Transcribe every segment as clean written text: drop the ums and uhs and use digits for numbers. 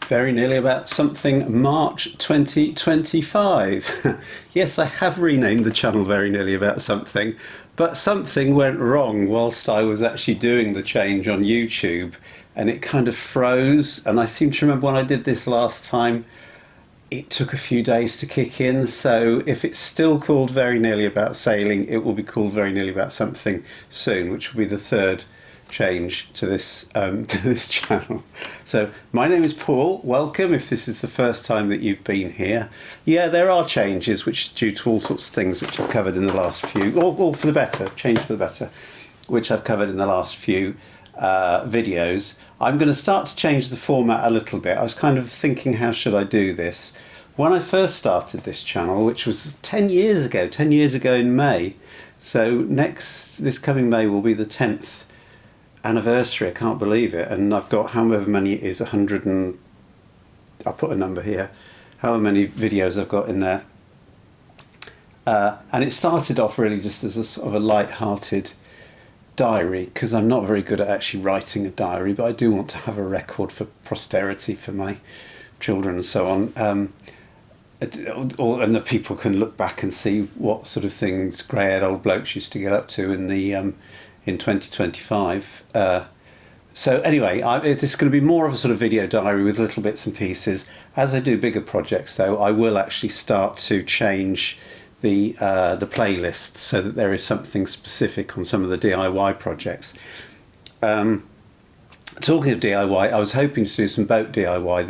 very nearly about something March 2025. Yes, I have renamed the channel very nearly about something, but something went wrong whilst I was actually doing the change on YouTube, and it kind of froze. And I seem to remember when I did this last time, it took a few days to kick in. So if it's still called very nearly about sailing, it will be called very nearly about something soon, which will be the third change to this channel. So my name is Paul. Welcome if this is the first time that you've been here. Yeah, there are changes which due to all sorts of things which I've covered in the last few, all for the better, change for the better, which I've covered in the last few videos. I'm going to start to change the format a little bit. I was kind of thinking, how should I do this? When I first started this channel, which was 10 years ago in May, so this coming May will be the 10th anniversary. I can't believe it. And I've got however many it is, 100 and I'll put a number here, however many videos I've got in there. And it started off really just as a sort of a light-hearted diary, because I'm not very good at actually writing a diary, but I do want to have a record for posterity for my children and so on. And the people can look back and see what sort of things grey-haired old blokes used to get up to in the in 2025. So anyway, this is going to be more of a sort of video diary with little bits and pieces. As I do bigger projects though, I will actually start to change the playlist so that there is something specific on some of the DIY projects. Talking of DIY, I was hoping to do some boat DIY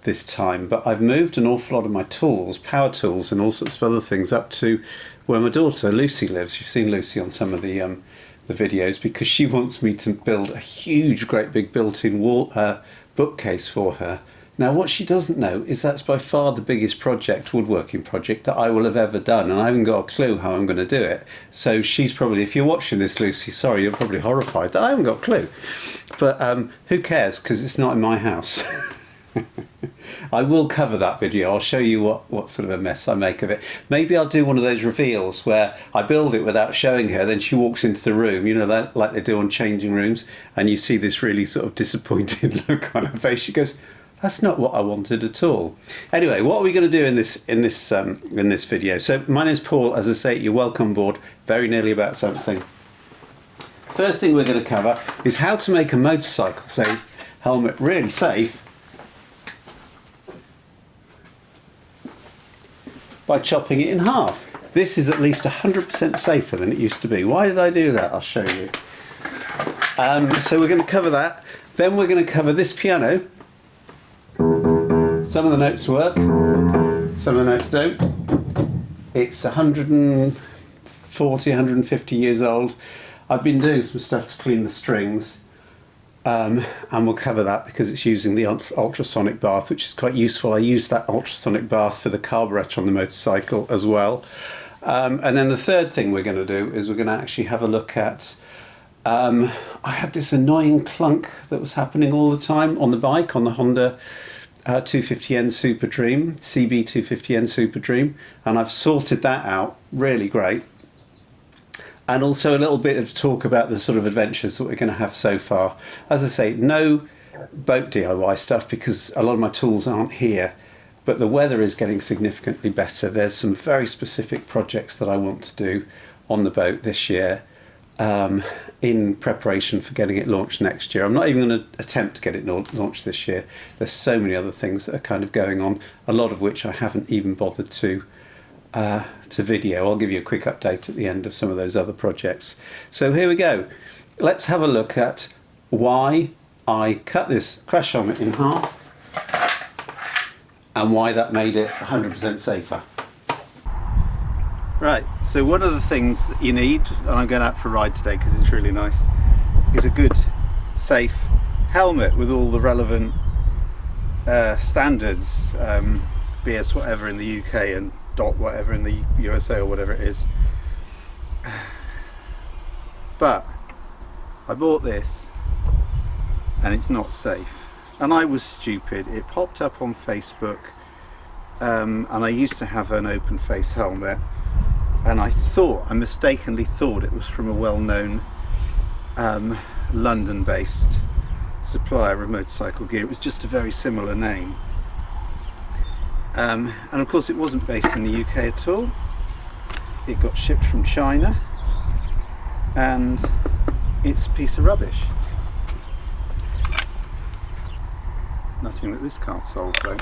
this time, but I've moved an awful lot of my tools, power tools and all sorts of other things up to where my daughter Lucy lives. You've seen Lucy on some of the videos, because she wants me to build a huge, great big built-in wall bookcase for her. Now, what she doesn't know is that's by far the biggest woodworking project that I will have ever done, and I haven't got a clue how I'm going to do it. So she's probably, if you're watching this, Lucy, sorry, you're probably horrified that I haven't got a clue. But who cares, because it's not in my house. I will cover that video. I'll show you what sort of a mess I make of it. Maybe I'll do one of those reveals where I build it without showing her, then she walks into the room, you know, that like they do on changing rooms, and you see this really sort of disappointed look on her face. She goes, "That's not what I wanted at all." Anyway, what are we going to do in this video? So my name's Paul. As I say, you're welcome aboard. Very nearly about something. First thing we're going to cover is how to make a motorcycle safe helmet really safe by chopping it in half. This is at least 100% safer than it used to be. Why did I do that? I'll show you. So we're going to cover that. Then we're going to cover this piano. Some of the notes work, some of the notes don't. It's 140, 150 years old. I've been doing some stuff to clean the strings, and we'll cover that because it's using the ultrasonic bath, which is quite useful. I use that ultrasonic bath for the carburetor on the motorcycle as well. And then the third thing we're going to do is we're going to actually have a look at, I had this annoying clunk that was happening all the time on the bike, on the Honda 250N Super Dream, CB 250N Super Dream, and I've sorted that out, really great. And also a little bit of talk about the sort of adventures that we're going to have so far. As I say, no boat DIY stuff because a lot of my tools aren't here, but the weather is getting significantly better. There's some very specific projects that I want to do on the boat this year, in preparation for getting it launched next year. I'm not even going to attempt to get it launched this year. There's so many other things that are kind of going on, a lot of which I haven't even bothered to video. I'll give you a quick update at the end of some of those other projects. So here we go. Let's have a look at why I cut this crash helmet in half and why that made it 100% safer. Right, so one of the things that you need, and I'm going out for a ride today because it's really nice, is a good, safe helmet with all the relevant standards, BS whatever in the UK and DOT whatever in the USA or whatever it is. But I bought this and it's not safe, and I was stupid. It popped up on Facebook, and I used to have an open face helmet, and I mistakenly thought it was from a well-known London-based supplier of motorcycle gear. It was just a very similar name. And of course it wasn't based in the UK at all. It got shipped from China, and it's a piece of rubbish. Nothing that this can't solve though.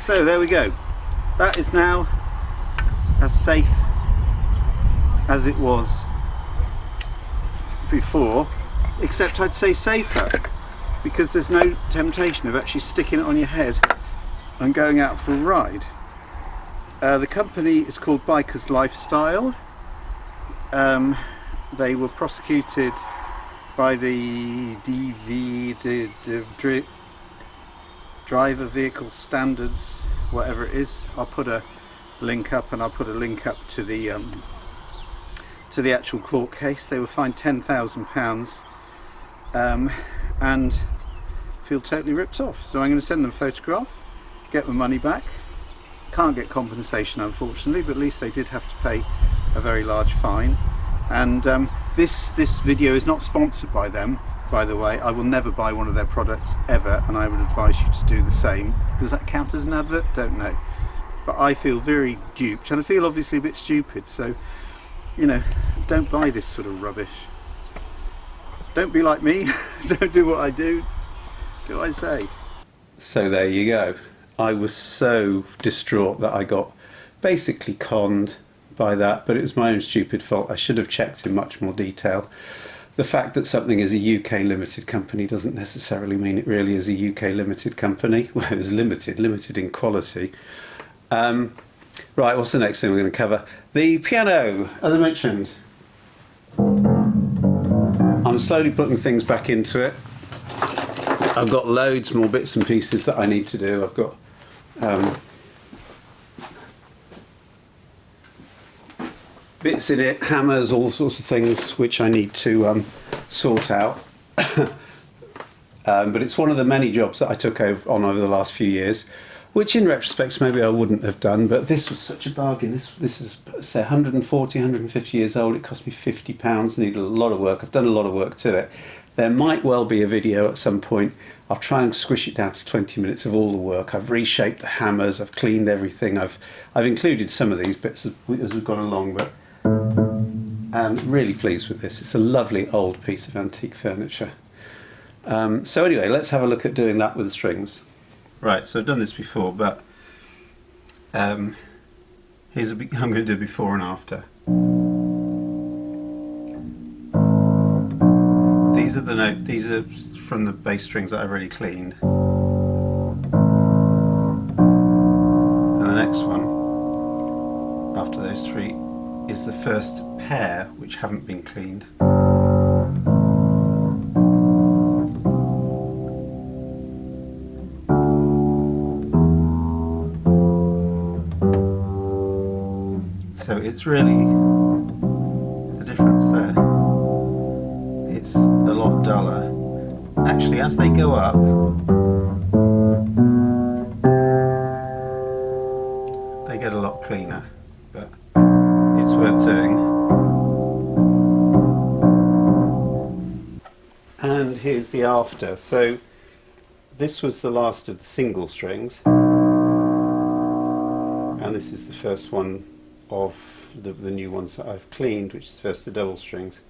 So there we go. That is now as safe as it was before, except I'd say safer, because there's no temptation of actually sticking it on your head and going out for a ride. The company is called Bikers Lifestyle. They were prosecuted by the Driver Vehicle Standards, whatever it is. I'll put a link up, and I'll put a link up to the actual court case. They were fined £10,000 and feel totally ripped off. So I'm going to send them a photograph, get my money back. Can't get compensation unfortunately, but at least they did have to pay a very large fine. And this video is not sponsored by them, by the way. I will never buy one of their products ever, and I would advise you to do the same. Does that count as an advert? Don't know. But I feel very duped, and I feel obviously a bit stupid, so, you know, don't buy this sort of rubbish. Don't be like me. Don't do what I do I say. So there you go. I was so distraught that I got basically conned by that, but it was my own stupid fault. I should have checked in much more detail. The fact that something is a UK limited company doesn't necessarily mean it really is a UK limited company. Well, it was limited in quality. Right, what's the next thing we're going to cover? The piano, as I mentioned. I'm slowly putting things back into it. I've got loads more bits and pieces that I need to do. I've got bits in it, hammers, all sorts of things which I need to sort out. But it's one of the many jobs that I took on over the last few years, which in retrospect maybe I wouldn't have done, but this was such a bargain. This is, say, 140, 150 years old. It cost me £50, needed a lot of work. I've done a lot of work to it. There might well be a video at some point. I'll try and squish it down to 20 minutes of all the work. I've reshaped the hammers, I've cleaned everything. I've included some of these bits as we've gone along, but I'm really pleased with this. It's a lovely old piece of antique furniture. So anyway, let's have a look at doing that with the strings. Right, so I've done this before, but I'm going to do before and after. These are from the bass strings that I've already cleaned. And the next one, after those three, is the first pair which haven't been cleaned. So it's really the difference there. It's a lot duller. Actually, as they go up, they get a lot cleaner, but it's worth doing. And here's the after. So this was the last of the single strings, and this is the first one of the new ones that I've cleaned, which is first the double strings.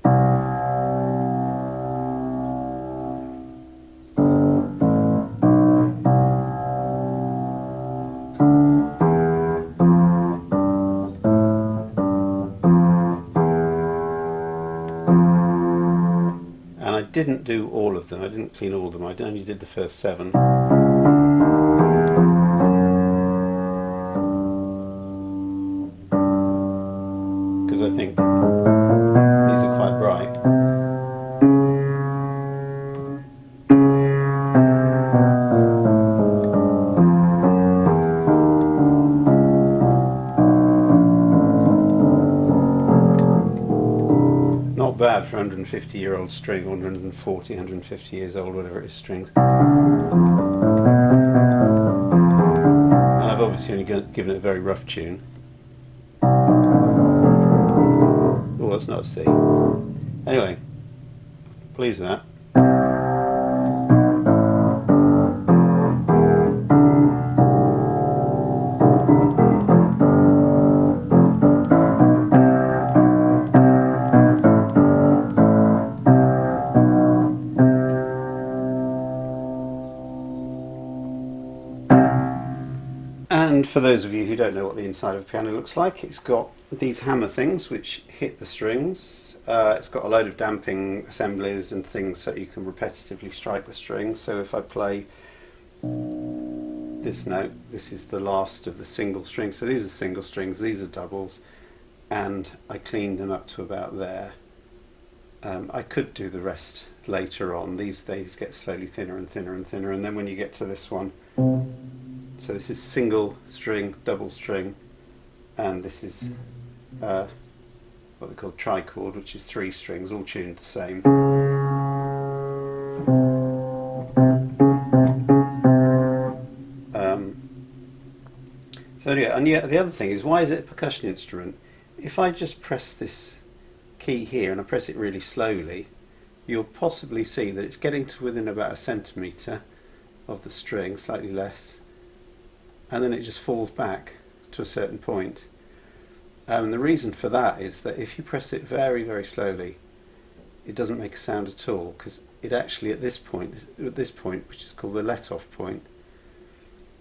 And I didn't do all of them, I didn't clean all of them, I only did the first 7. Because I think these are quite bright. Not bad for 150-year-old string, 140, 150 years old, whatever it is, strings. And I've obviously only given it a very rough tune. Oh, that's not a C. Anyway, pleased with that. And for those of you who don't know what the inside of a piano looks like, it's got these hammer things which hit the strings. It's got a load of damping assemblies and things so you can repetitively strike the strings. So if I play this note, this is the last of the single strings. So these are single strings, these are doubles, and I cleaned them up to about there. I could do the rest later on. These get slowly thinner and thinner and thinner, and then when you get to this one, so this is single string, double string, and this is what they call trichord, which is 3 strings, all tuned the same. So yeah, and the other thing is, why is it a percussion instrument? If I just press this key here and I press it really slowly, you'll possibly see that it's getting to within about 1 centimetre of the string, slightly less, and then it just falls back to a certain point. And the reason for that is that if you press it very, very slowly, it doesn't make a sound at all, because it actually at this point, which is called the let-off point,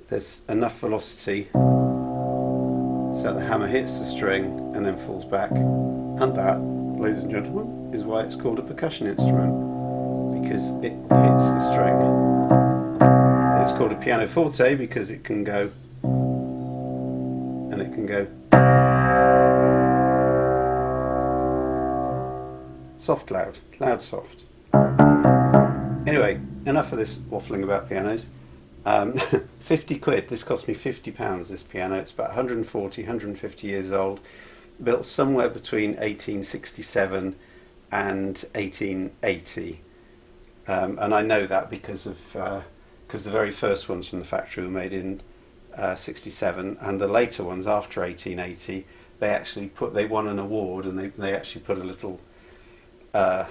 there's enough velocity so the hammer hits the string and then falls back. And that, ladies and gentlemen, is why it's called a percussion instrument, because it hits the string. And it's called a pianoforte because it can go, and it can go soft, loud, loud, soft. Anyway, enough of this waffling about pianos. 50 quid, this cost me £50, this piano. It's about 140, 150 years old, built somewhere between 1867 and 1880. And I know that because the very first ones from the factory were made in 67, and the later ones after 1880, they won an award, and they actually put a little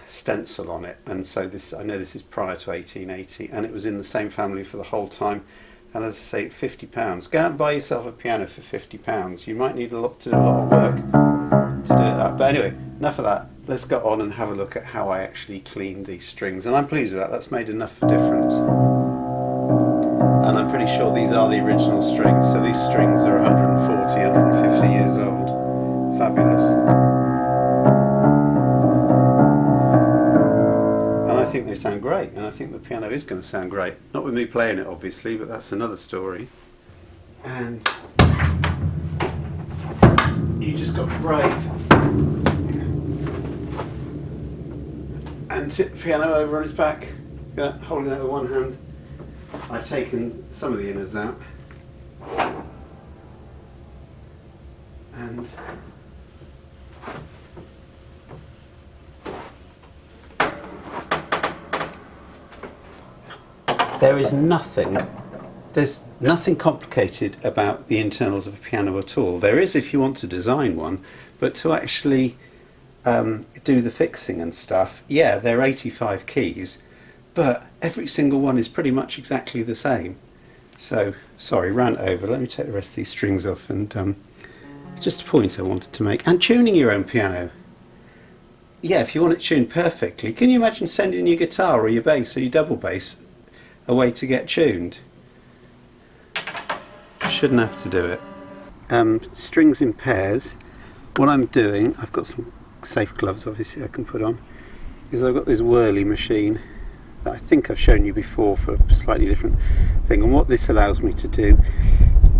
stencil on it, and so I know this is prior to 1880, and it was in the same family for the whole time. And as I say, £50. Go out and buy yourself a piano for £50. You might need to do a lot of work to do that. But anyway, enough of that. Let's go on and have a look at how I actually cleaned these strings, and I'm pleased with that. That's made enough difference. And I'm pretty sure these are the original strings, so these strings are 140, 150 years old. Fabulous. I think they sound great, and I think the piano is going to sound great. Not with me playing it, obviously, but that's another story. And you just got to be brave and tip the piano over on its back, holding it with one hand. I've taken some of the innards out, and there's nothing complicated about the internals of a piano at all. There is if you want to design one, but to actually do the fixing and stuff, yeah, they're 85 keys, but every single one is pretty much exactly the same. So, sorry, rant over. Let me take the rest of these strings off, and just a point I wanted to make. And tuning your own piano. Yeah, if you want it tuned perfectly, can you imagine sending your guitar or your bass or your double bass away to get tuned? Shouldn't have to do it. Strings in pairs. What I'm doing, I've got some safe gloves obviously I can put on, is I've got this whirly machine that I think I've shown you before for a slightly different thing, and what this allows me to do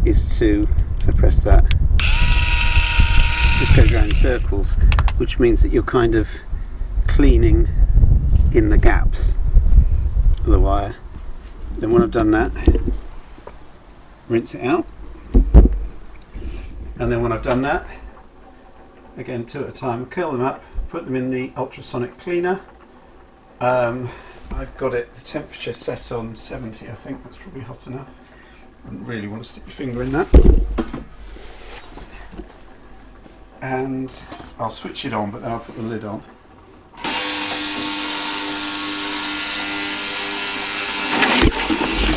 is to, if I press that, this goes around in circles, which means that you're kind of cleaning in the gaps of the wire. Then when I've done that, rinse it out, and then when I've done that, again 2 at a time, curl them up, put them in the ultrasonic cleaner. I've got it, the temperature set on 70, I think that's probably hot enough. Wouldn't really want to stick your finger in that. And I'll switch it on, but then I'll put the lid on.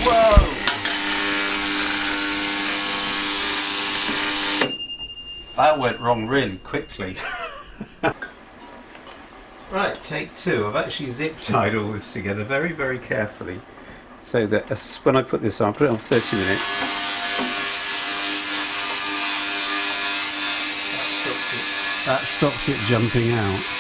Whoa! That went wrong really quickly. Right, take 2. I've actually zip tied all this together very, very carefully, so that when I put this on, I'll put it on 30 minutes. That stops it jumping out.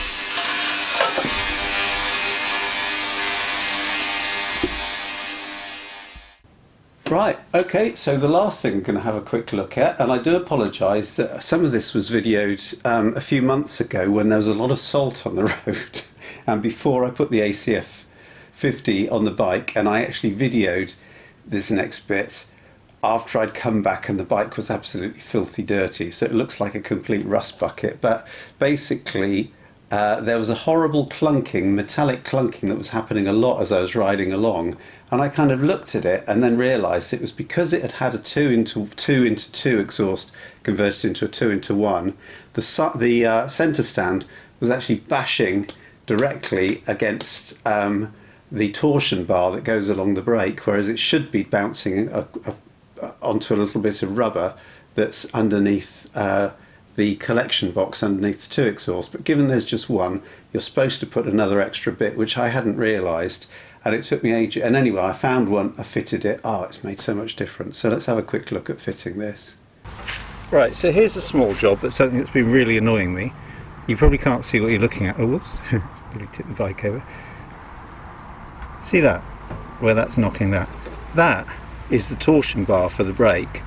Right, okay, so the last thing I'm going to have a quick look at, and I do apologise that some of this was videoed a few months ago when there was a lot of salt on the road, and before I put the ACF 50 on the bike, and I actually videoed this next bit after I'd come back and the bike was absolutely filthy dirty, so it looks like a complete rust bucket. But basically there was a horrible clunking, metallic clunking that was happening a lot as I was riding along, and I kind of looked at it and then realised it was because it had a 2 into 2 exhaust converted into a 2 into 1. The centre stand was actually bashing directly against the torsion bar that goes along the brake, whereas it should be bouncing onto a little bit of rubber that's underneath the collection box underneath the 2 exhaust. But given there's just one, you're supposed to put another extra bit, which I hadn't realised, and it took me ages. And anyway, I found one, I fitted it. Oh, it's made so much difference. So let's have a quick look at fitting this. Right, so here's a small job, but something that's been really annoying me. You probably can't see what you're looking at. Oh, whoops, really tipped the bike over. See that? Where that's knocking that? That is the torsion bar for the brake,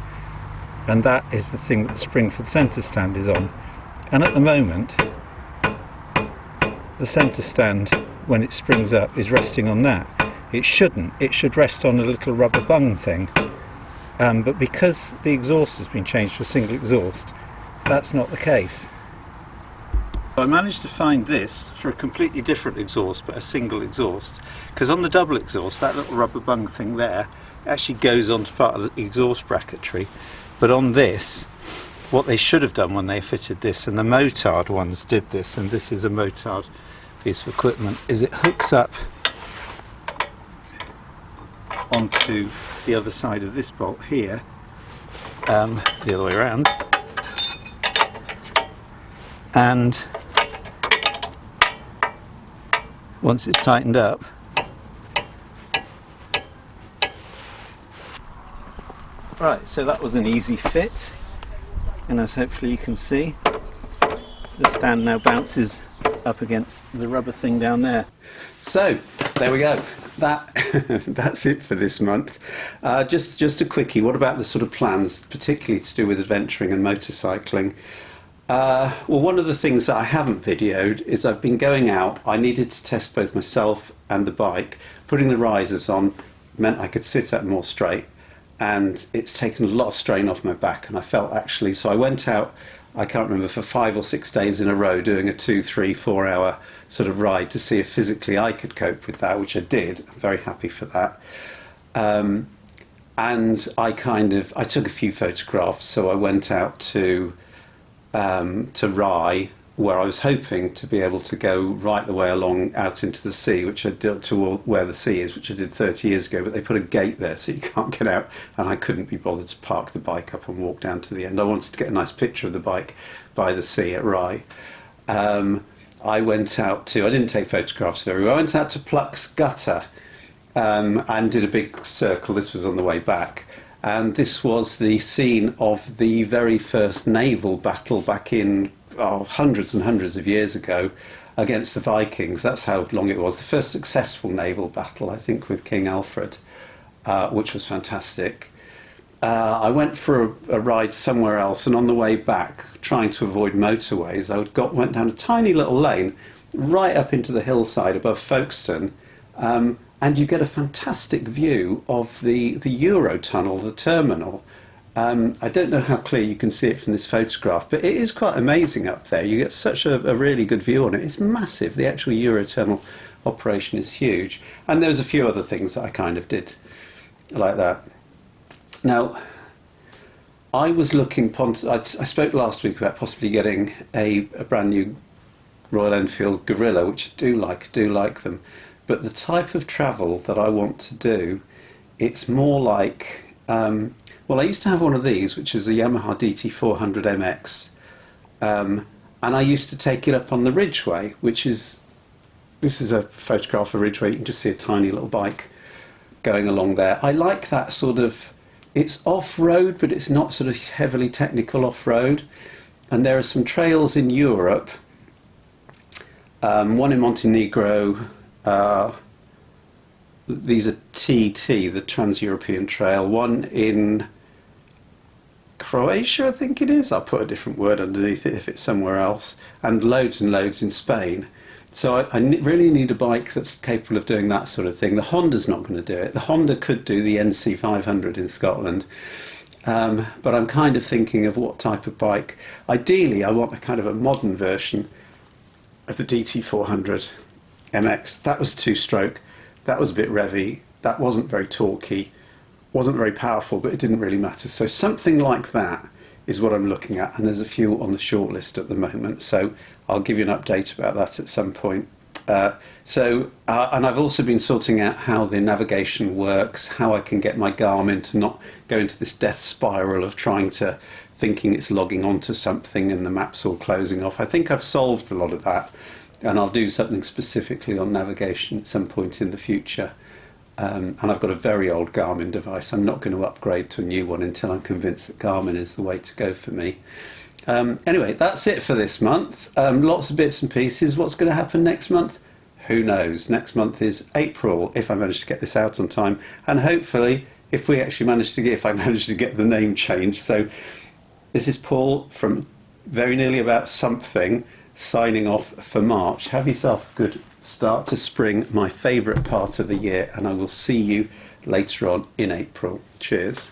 and that is the thing that the spring for the centre stand is on. And at the moment, the centre stand, when it springs up, is resting on that. It shouldn't. It should rest on a little rubber bung thing. But because the exhaust has been changed to a single exhaust, that's not the case. I managed to find this for a completely different exhaust, but a single exhaust, because on the double exhaust, that little rubber bung thing there actually goes onto part of the exhaust bracketry. But on this, what they should have done when they fitted this, and the Motard ones did this, and this is a Motard piece of equipment, is it hooks up onto the other side of this bolt here, the other way around, and once it's tightened up, right, so that was an easy fit, and as hopefully you can see, the stand now bounces up against the rubber thing down there. So there we go. That's it for this month. Just a quickie. What about the sort of plans, particularly to do with adventuring and motorcycling? Well, one of the things that I haven't videoed is I've been going out. I needed to test both myself and the bike. Putting the risers on meant I could sit up more straight, and it's taken a lot of strain off my back, and I felt actually, so I went out, I can't remember, for 5 or 6 days in a row doing a 2, 3, 4 hour sort of ride to see if physically I could cope with that, which I did. I'm very happy for that. And I took a few photographs, so I went out to Rye where I was hoping to be able to go right the way along out into the sea, which I did to where the sea is, which I did 30 years ago, but they put a gate there so you can't get out, and I couldn't be bothered to park the bike up and walk down to the end. I wanted to get a nice picture of the bike by the sea at Rye. I went out to, I didn't take photographs very well, I went out to Pluck's Gutter and did a big circle. This was on the way back. And this was the scene of the very first naval battle back in hundreds and hundreds of years ago against the Vikings. That's how long it was. The first successful naval battle, I think, with King Alfred, which was fantastic. I went for a ride somewhere else, and on the way back, trying to avoid motorways, went down a tiny little lane right up into the hillside above Folkestone, and you get a fantastic view of the Eurotunnel, the terminal. I don't know how clear you can see it from this photograph, but it is quite amazing up there. You get such a really good view on it. It's massive. The actual Eurotunnel operation is huge. And there's a few other things that I kind of did like that. Now, I was looking, I spoke last week about possibly getting a brand new Royal Enfield Gorilla, which I do like them. But the type of travel that I want to do, it's more like, well, I used to have one of these, which is a Yamaha DT400 MX, and I used to take it up on the Ridgeway, this is a photograph of Ridgeway. You can just see a tiny little bike going along there. I like that sort of, it's off-road, but it's not sort of heavily technical off-road. And there are some trails in Europe, one in Montenegro. These are TT, the Trans-European Trail. One in Croatia, I think it is. I'll put a different word underneath it if it's somewhere else. And loads in Spain. So I really need a bike that's capable of doing that sort of thing. The Honda's not going to do it. The Honda could do the NC 500 in Scotland. But I'm kind of thinking of what type of bike. Ideally, I want a kind of a modern version of the DT400 MX. That was two-stroke. That was a bit revvy. That wasn't very torquey. Wasn't very powerful, but it didn't really matter. So something like that is what I'm looking at, and there's a few on the shortlist at the moment. So I'll give you an update about that at some point. And I've also been sorting out how the navigation works, how I can get my Garmin to not go into this death spiral of thinking it's logging onto something and the map's all closing off. I think I've solved a lot of that. And I'll do something specifically on navigation at some point in the future. And I've got a very old Garmin device. I'm not going to upgrade to a new one until I'm convinced that Garmin is the way to go for me. Anyway, that's it for this month. Lots of bits and pieces. What's going to happen next month? Who knows? Next month is April, if I manage to get this out on time. And hopefully, if I manage to get the name changed. So this is Paul from Very Nearly About Something, signing off for March. Have yourself a good start to spring, my favourite part of the year, and I will see you later on in April. Cheers.